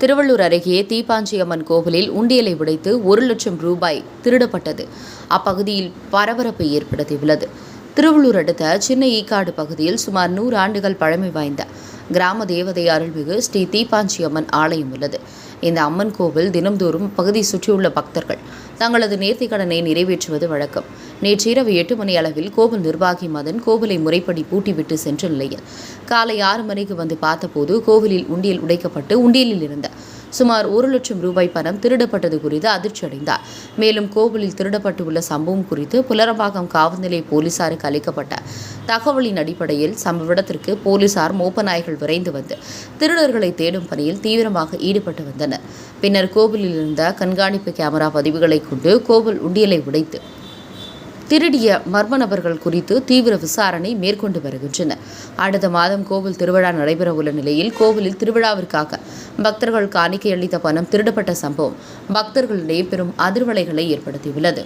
திருவள்ளூர் அருகே தீப்பாஞ்சியம்மன் கோவிலில் உண்டியலை உடைத்து 1,00,000 ரூபாய் திருடப்பட்டது அப்பகுதியில் பரபரப்பை ஏற்படுத்தியுள்ளது. திருவள்ளூர் அடுத்த சின்ன ஈக்காடு பகுதியில் சுமார் 100 ஆண்டுகள் பழமை வாய்ந்த கிராம தேவதை அருள்மிகு ஸ்ரீ தீப்பாஞ்சியம்மன் ஆலயம் உள்ளது. இந்த அம்மன் கோவில் தினம்தோறும் பகுதி சுற்றியுள்ள பக்தர்கள் தங்களது நேர்த்திக்கடனை நிறைவேற்றுவது வழக்கம். நேற்று இரவு 8 மணி அளவில் கோவில் நிர்வாகி மதன் கோவிலை முறைப்படி பூட்டிவிட்டு சென்ற நிலையில் காலை 6 மணிக்கு வந்து பார்த்தபோது கோவிலில் உண்டியல் உடைக்கப்பட்டு உண்டியலில் இருந்த சுமார் 1,00,000 ரூபாய் பணம் திருடப்பட்டது குறித்து அதிர்ச்சியடைந்தார். மேலும் கோவிலில் திருடப்பட்டுள்ள சம்பவம் குறித்து புலரம்பாக்கம் காவல் நிலைய போலீசாருக்கு அளிக்கப்பட்ட தகவலின் அடிப்படையில் சம்பவ இடத்திற்கு போலீசார் மோப்ப நாய்கள் விரைந்து வந்து திருடர்களை தேடும் பணியில் தீவிரமாக ஈடுபட்டு வந்தனர். பின்னர் கோவிலில் இருந்த கண்காணிப்பு கேமரா பதிவுகளை கொண்டு கோவில் உண்டியலை உடைத்து திருடிய மர்ம நபர்கள் குறித்து தீவிர விசாரணை மேற்கொண்டு வருகின்றனர். அடுத்த மாதம் கோவில் திருவிழா நடைபெறவுள்ள நிலையில் கோவிலில் திருவிழாவிற்காக பக்தர்கள் காணிக்கை அளித்த பணம் திருடப்பட்ட சம்பவம் பக்தர்களிடையே பெரும் அதிர்வலைகளை ஏற்படுத்தியுள்ளது.